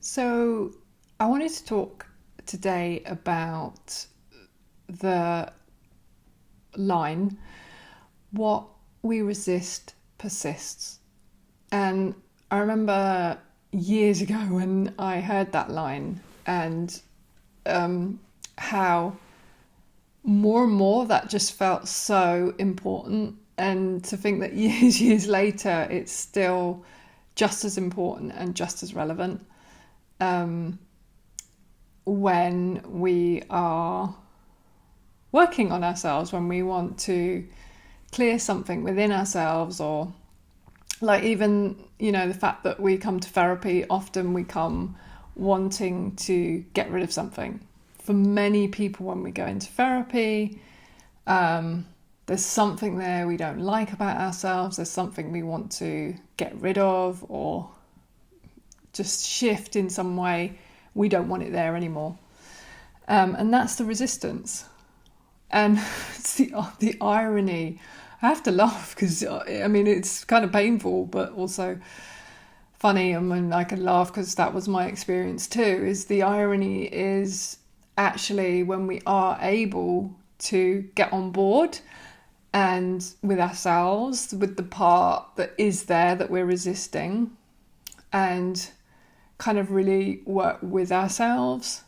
So, I wanted to talk today about the line, what we resist persists. And I remember years ago when I heard that line and how more and more that just felt so important. And to think that years later, it's still just as important and just as relevant. When we are working on ourselves, when we want to clear something within ourselves, or like even, the fact that we come to therapy, often we come wanting to get rid of something. For many people, when we go into therapy, there's something there we don't like about ourselves, there's something we want to get rid of or just shift in some way. We don't want it there anymore. And that's the resistance. And it's the irony. I have to laugh because, it's kind of painful, but also funny. I mean, I can laugh because that was my experience too, is the irony is actually when we are able to get on board and with ourselves, with the part that is there that we're resisting, and kind of really work with ourselves.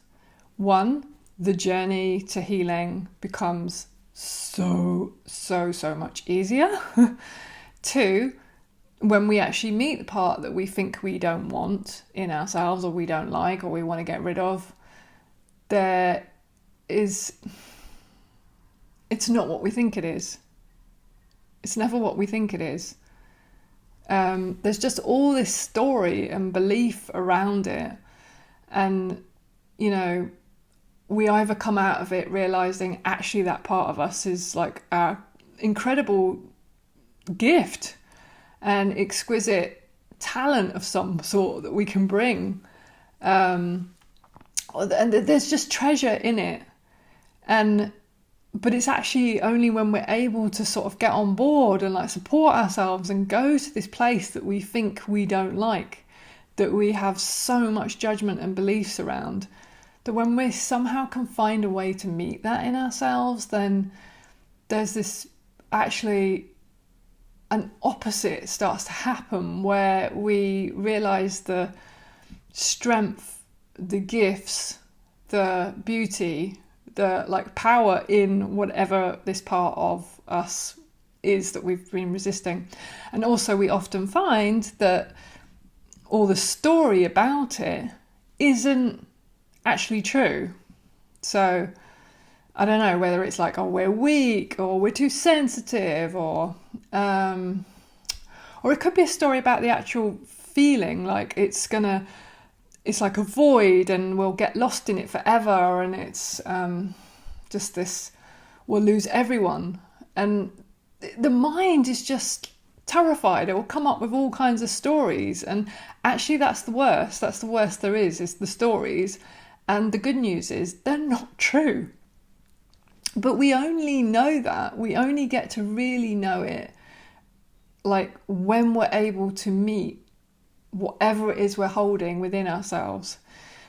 One, the journey to healing becomes so much easier. Two, when we actually meet the part that we think we don't want in ourselves, or we don't like, or we want to get rid of, it's not what we think it is. It's never what we think it is. There's just all this story and belief around it. And, we either come out of it realizing actually that part of us is like our incredible gift and exquisite talent of some sort that we can bring. And there's just treasure in it. But it's actually only when we're able to sort of get on board and like support ourselves and go to this place that we think we don't like, that we have so much judgment and beliefs around, that when we somehow can find a way to meet that in ourselves, then there's this actually an opposite starts to happen where we realize the strength, the gifts, the beauty, the like power in whatever this part of us is that we've been resisting. And also we often find that all the story about it isn't actually true. So I don't know whether it's like, oh, we're weak, or we're too sensitive, or it could be a story about the actual feeling, like it's like a void and we'll get lost in it forever, and it's just this, we'll lose everyone. And the mind is just terrified. It will come up with all kinds of stories, and actually that's the worst there is the stories. And the good news is they're not true. But we only know that, we only get to really know it like when we're able to meet whatever it is we're holding within ourselves.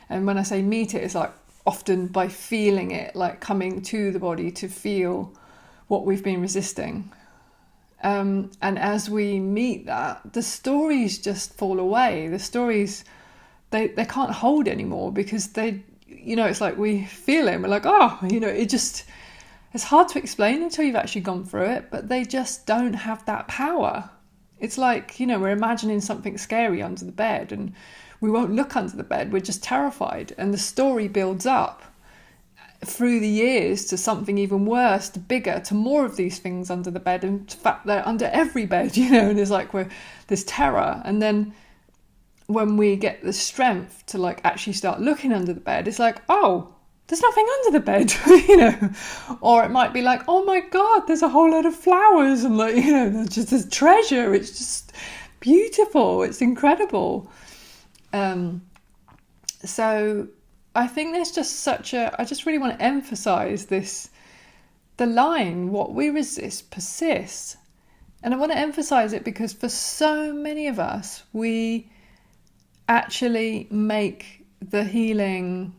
And when I say meet it, it's like often by feeling it, like coming to the body to feel what we've been resisting. And as we meet that, the stories just fall away. The stories, they can't hold anymore, because they, it's like we feel it and we're like, oh, it's hard to explain until you've actually gone through it, but they just don't have that power. It's like, we're imagining something scary under the bed and we won't look under the bed. We're just terrified. And the story builds up through the years to something even worse, to bigger, to more of these things under the bed. And in fact, they're under every bed, and it's like there's terror. And then when we get the strength to like actually start looking under the bed, it's like, oh, there's nothing under the bed, Or it might be like, oh my God, there's a whole load of flowers and like, there's just this treasure. It's just beautiful. It's incredible. So I think there's just I just really want to emphasize this, the line, what we resist persists. And I want to emphasize it because for so many of us, we actually make the healing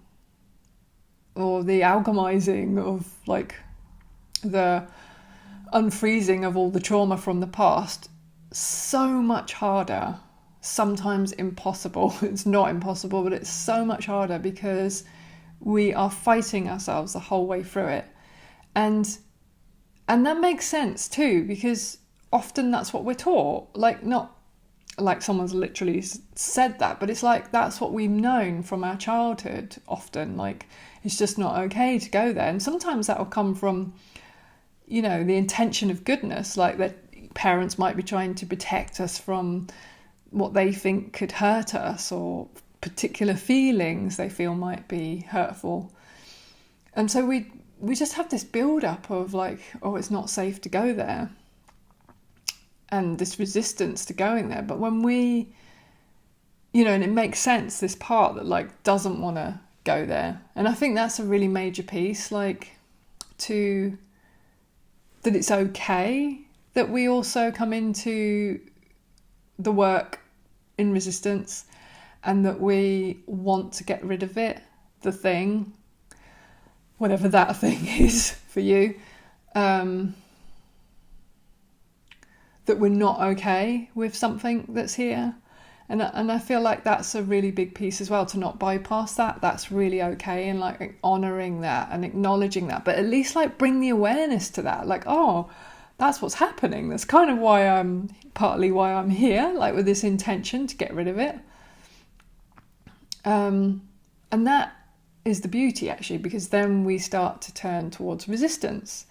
or the alchemizing of like the unfreezing of all the trauma from the past so much harder, sometimes impossible. It's not impossible, but it's so much harder because we are fighting ourselves the whole way through it. And that makes sense too, because often that's what we're taught. Like, not like someone's literally said that, but it's like that's what we've known from our childhood often. Like, it's just not okay to go there. And sometimes that will come from, you know, the intention of goodness, like that parents might be trying to protect us from what they think could hurt us, or particular feelings they feel might be hurtful. And so we just have this build-up of like, oh, it's not safe to go there, and this resistance to going there. But when we, you know, and it makes sense, this part that like doesn't want to go there. And I think that's a really major piece, like that it's okay that we also come into the work in resistance, and that we want to get rid of it, the thing, whatever that thing is for you, that we're not okay with something that's here. And I feel like that's a really big piece as well, to not bypass that. That's really okay, and like honouring that and acknowledging that, but at least like bring the awareness to that, like, oh, that's what's happening. That's kind of partly why I'm here, like with this intention to get rid of it. And that is the beauty, actually, because then we start to turn towards resistance.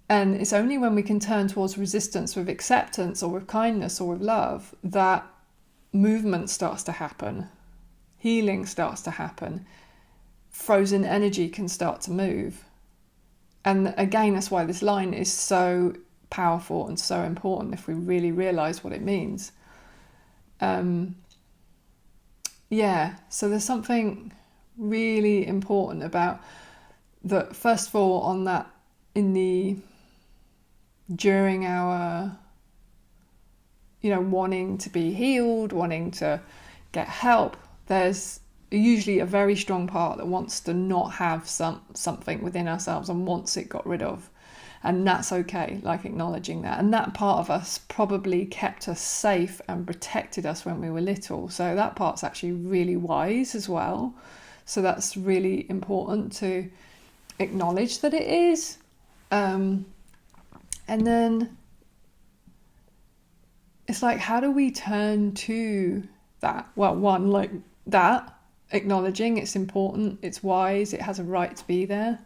And it's only when we can turn towards resistance with acceptance or with kindness or with love that movement starts to happen, healing starts to happen, frozen energy can start to move. And again, that's why this line is so powerful and so important if we really realise what it means. So there's something really important about that, first of all, on that, during our, you know, wanting to be healed, wanting to get help, there's usually a very strong part that wants to not have something within ourselves and wants it got rid of. And that's okay, like acknowledging that. And that part of us probably kept us safe and protected us when we were little. So that part's actually really wise as well. So that's really important to acknowledge that it is. And then it's like, how do we turn to that? Well, one, like that, acknowledging it's important, it's wise, it has a right to be there.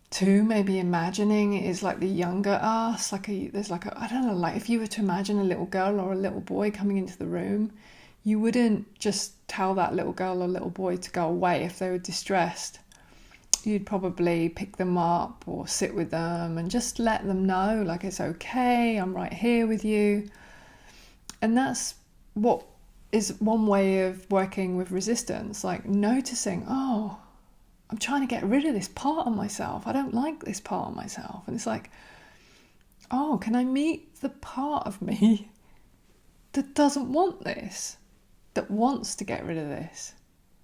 Two, maybe imagining it is like the younger us, I don't know, like if you were to imagine a little girl or a little boy coming into the room, you wouldn't just tell that little girl or little boy to go away if they were distressed. You'd probably pick them up or sit with them and just let them know, like, it's okay, I'm right here with you. And that's what is one way of working with resistance, like noticing, oh, I'm trying to get rid of this part of myself. I don't like this part of myself. And it's like, oh, can I meet the part of me that doesn't want this, that wants to get rid of this?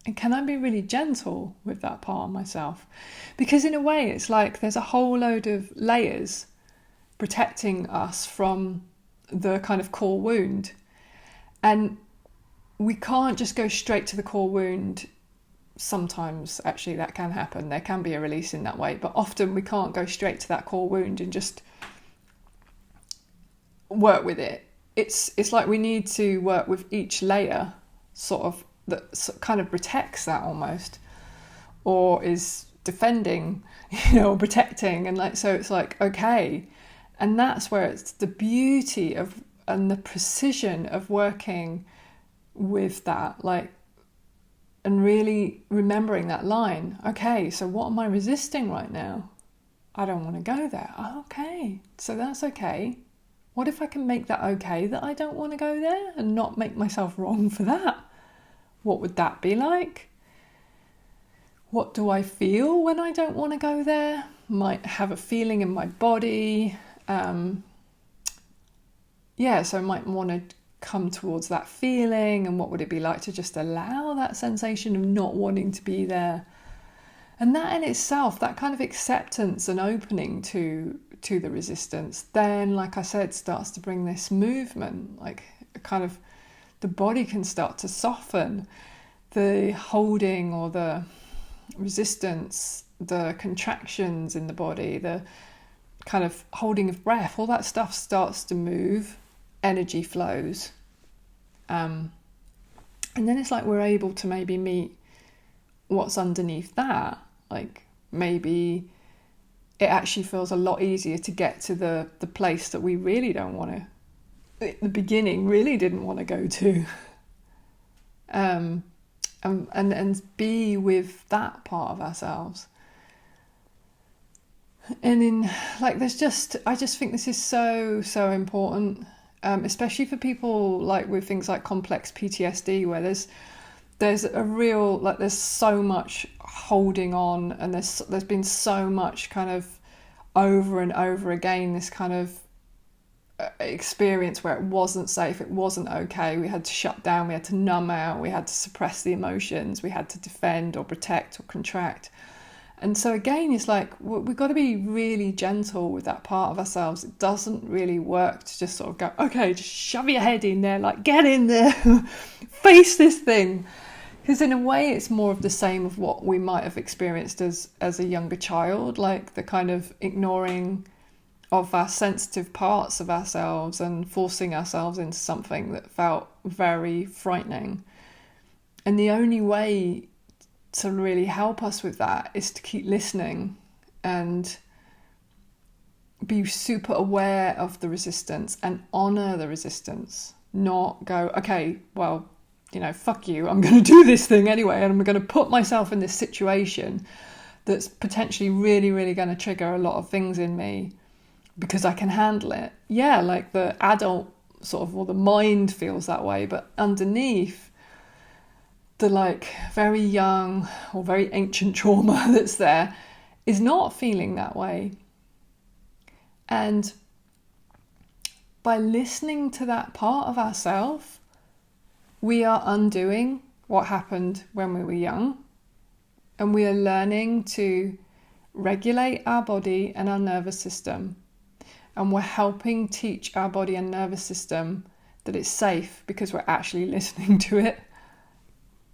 And can I be really gentle with that part of myself? Because in a way, it's like there's a whole load of layers protecting us from the kind of core wound. And we can't just go straight to the core wound. Sometimes, actually, that can happen. There can be a release in that way. But often we can't go straight to that core wound and just work with it. It's like we need to work with each layer, sort of, that kind of protects that almost, or is defending, or protecting. And like, so it's like, okay. And that's where it's the beauty of and the precision of working with that, like, and really remembering that line. Okay, so what am I resisting right now? I don't want to go there. Okay, so that's okay. What if I can make that okay that I don't want to go there and not make myself wrong for that? What would that be like? What do I feel when I don't want to go there? Might have a feeling in my body. So I might want to come towards that feeling, and what would it be like to just allow that sensation of not wanting to be there. And that in itself, that kind of acceptance and opening to the resistance, then, like I said, starts to bring this movement, like a kind of, the body can start to soften. The holding or the resistance, the contractions in the body, the kind of holding of breath, all that stuff starts to move, energy flows. And then it's like we're able to maybe meet what's underneath that. Like maybe it actually feels a lot easier to get to the place that we really don't want to, at the beginning, really didn't want to go to. And be with that part of ourselves. And in like, I just think this is so important, especially for people like with things like complex PTSD, where there's a real, like, there's so much holding on, and there's been so much kind of over and over again this kind of experience where it wasn't safe, it wasn't okay, we had to shut down, we had to numb out, we had to suppress the emotions, we had to defend or protect or contract. And so again, it's like we've got to be really gentle with that part of ourselves. It doesn't really work to just sort of go, okay, just shove your head in there, like get in there, face this thing. Because in a way it's more of the same of what we might have experienced as a younger child, like the kind of ignoring of our sensitive parts of ourselves and forcing ourselves into something that felt very frightening. And the only way to really help us with that is to keep listening and be super aware of the resistance and honor the resistance, not go, okay, well, fuck you, I'm going to do this thing anyway, and I'm going to put myself in this situation that's potentially really, really going to trigger a lot of things in me because I can handle it. Yeah, like the adult sort of, or the mind feels that way, but underneath, the like very young or very ancient trauma that's there is not feeling that way. And by listening to that part of ourselves, we are undoing what happened when we were young, and we are learning to regulate our body and our nervous system. And we're helping teach our body and nervous system that it's safe because we're actually listening to it.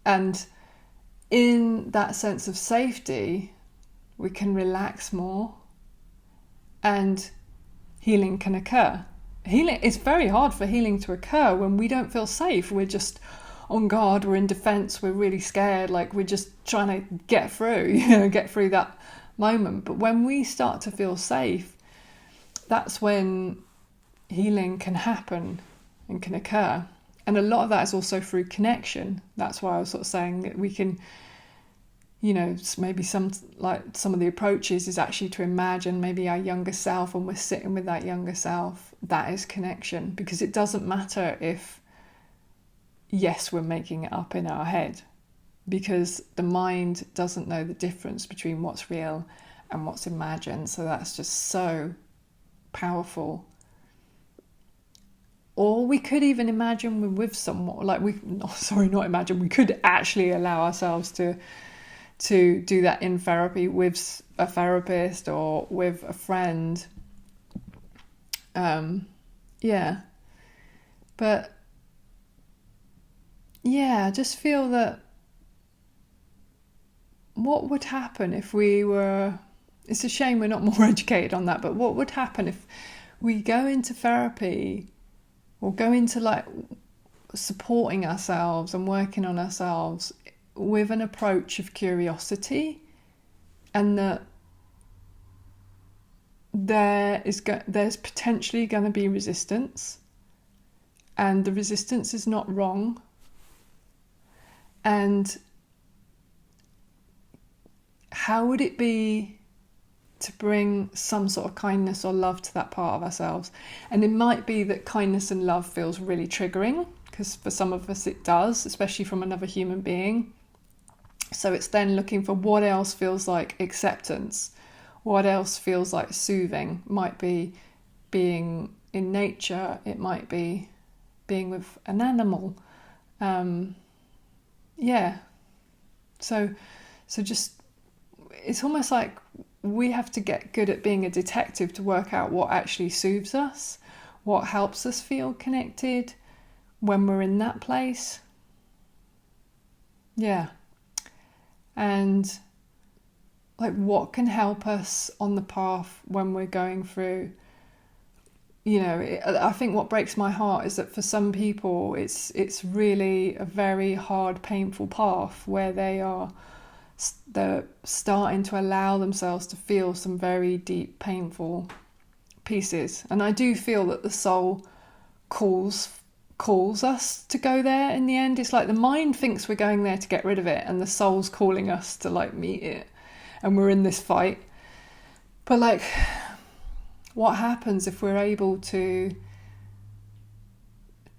And in that sense of safety, we can relax more and healing can occur. It's very hard for healing to occur when we don't feel safe. We're just on guard, we're in defense, we're really scared, like we're just trying to get through that moment. But when we start to feel safe, that's when healing can happen and can occur. And a lot of that is also through connection. That's why I was sort of saying that we can, maybe some of the approaches is actually to imagine maybe our younger self, and we're sitting with that younger self. That is connection, because it doesn't matter if, yes, we're making it up in our head, because the mind doesn't know the difference between what's real and what's imagined. So that's just so powerful. Or we could even imagine we're with someone, we could actually allow ourselves to do that in therapy with a therapist or with a friend. But yeah, I just feel that what would happen if we were, it's a shame we're not more educated on that, but what would happen if we go into therapy or go into like supporting ourselves and working on ourselves with an approach of curiosity, and that there's potentially going to be resistance, and the resistance is not wrong, and how would it be to bring some sort of kindness or love to that part of ourselves? And it might be that kindness and love feels really triggering, because for some of us it does, especially from another human being. So it's then looking for what else feels like acceptance, what else feels like soothing. It might be being in nature, it might be being with an animal. Yeah. So just, it's almost like we have to get good at being a detective to work out what actually soothes us, what helps us feel connected when we're in that place. Yeah. And like, what can help us on the path when we're going through, I think what breaks my heart is that for some people it's really a very hard, painful path where they're starting to allow themselves to feel some very deep, painful pieces. And I do feel that the soul calls us to go there in the end. It's like the mind thinks we're going there to get rid of it, and the soul's calling us to like meet it, and we're in this fight. But like, what happens if we're able to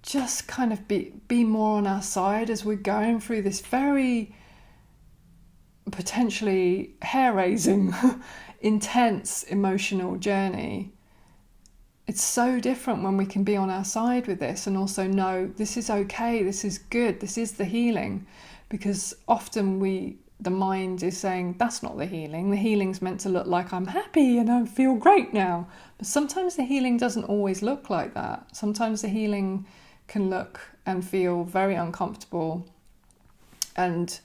just kind of be more on our side as we're going through this very potentially hair-raising, intense emotional journey? It's so different when we can be on our side with this and also know this is okay, this is good, this is the healing. Because often the mind is saying, that's not the healing. The healing's meant to look like I'm happy and I feel great now. But sometimes the healing doesn't always look like that. Sometimes the healing can look and feel very uncomfortable. And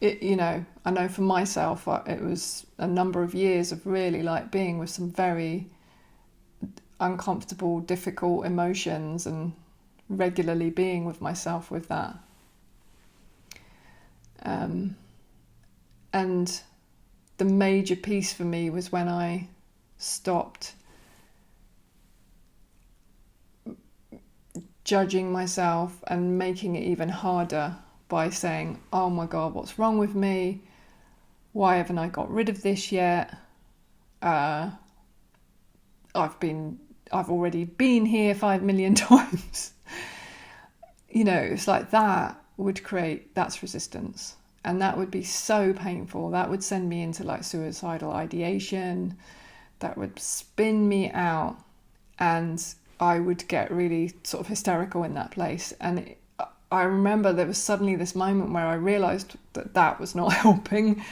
I know for myself, it was a number of years of really like being with some very uncomfortable, difficult emotions, and regularly being with myself with that. And the major piece for me was when I stopped judging myself and making it even harder by saying, oh my God, what's wrong with me? Why haven't I got rid of this yet? I've already been here 5 million times. It's like that's resistance. And that would be so painful. That would send me into like suicidal ideation. That would spin me out. And I would get really sort of hysterical in that place. And I remember there was suddenly this moment where I realised that was not helping.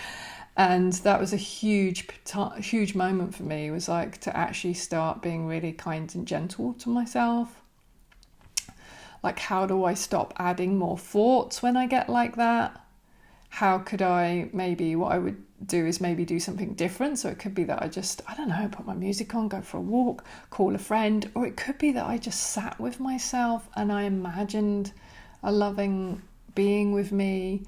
And that was a huge moment for me. It was like to actually start being really kind and gentle to myself. Like, how do I stop adding more thoughts when I get like that? How could what I would do is maybe do something different. So it could be that I just, put my music on, go for a walk, call a friend. Or it could be that I just sat with myself and I imagined a loving being with me.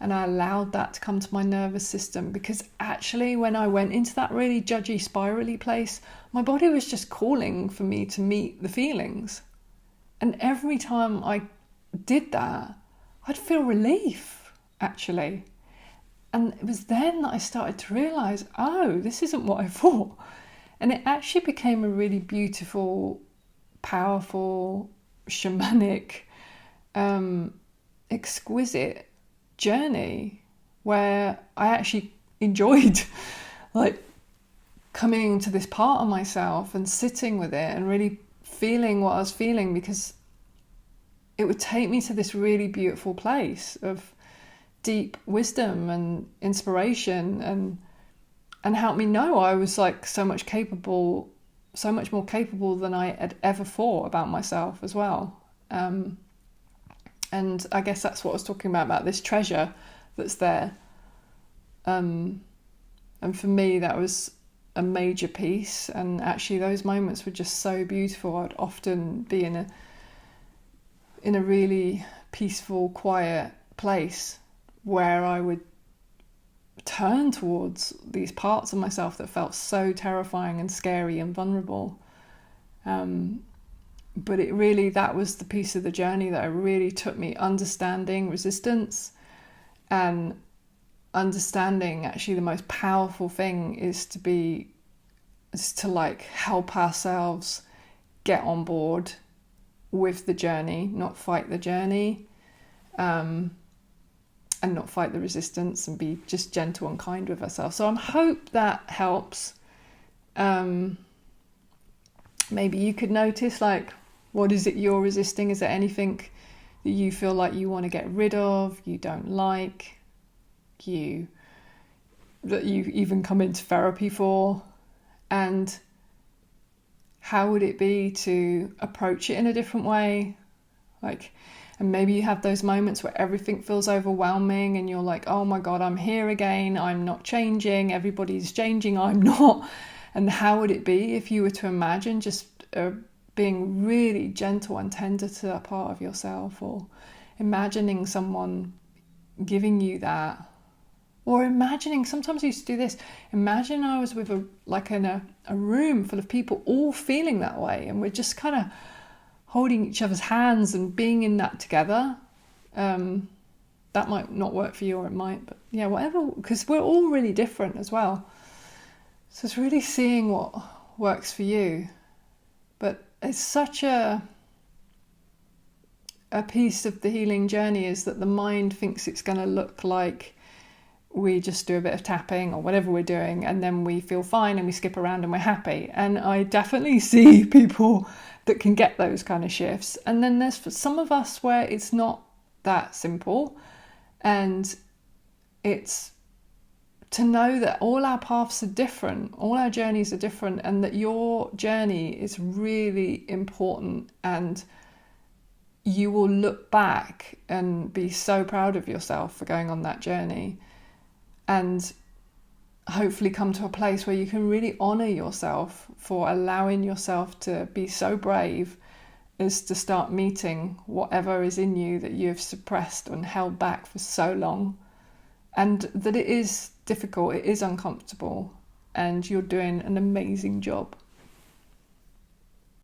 And I allowed that to come to my nervous system, because actually when I went into that really judgy, spirally place, my body was just calling for me to meet the feelings. And every time I did that, I'd feel relief, actually. And it was then that I started to realise, this isn't what I thought. And it actually became a really beautiful, powerful, shamanic, exquisite journey where I actually enjoyed like coming to this part of myself and sitting with it and really feeling what I was feeling, because it would take me to this really beautiful place of deep wisdom and inspiration and help me know I was like so much more capable than I had ever thought about myself as well. And I guess that's what I was talking about this treasure that's there. And for me, that was a major piece. And actually those moments were just so beautiful. I'd often be in a really peaceful, quiet place where I would turn towards these parts of myself that felt so terrifying and scary and vulnerable. But that was the piece of the journey that really took me understanding resistance and understanding actually the most powerful thing is to like help ourselves get on board with the journey, not fight the journey, and not fight the resistance, and be just gentle and kind with ourselves. So I hope that helps. Maybe you could notice like What is it you're resisting? Is there anything that you feel like you want to get rid of, you don't like, that you even come into therapy for? And how would it be to approach it in a different way? And maybe you have those moments where everything feels overwhelming and you're like, oh my God, I'm here again, I'm not changing, everybody's changing, I'm not. And how would it be if you were to imagine just being really gentle and tender to that part of yourself, or imagining someone giving you that? Or imagining, sometimes I used to do this, imagine I was with in a room full of people all feeling that way, and we're just kind of holding each other's hands and being in that together. That might not work for you, or it might, but yeah, whatever, because we're all really different as well. So it's really seeing what works for you. But it's such a piece of the healing journey is that the mind thinks it's going to look like we just do a bit of tapping or whatever we're doing, and then we feel fine and we skip around and we're happy. And I definitely see people that can get those kind of shifts. And then there's for some of us where it's not that simple, and it's to know that all our paths are different, all our journeys are different, and that your journey is really important, and you will look back and be so proud of yourself for going on that journey, and hopefully come to a place where you can really honour yourself for allowing yourself to be so brave as to start meeting whatever is in you that you've suppressed and held back for so long. And that it is difficult, it is uncomfortable, and you're doing an amazing job.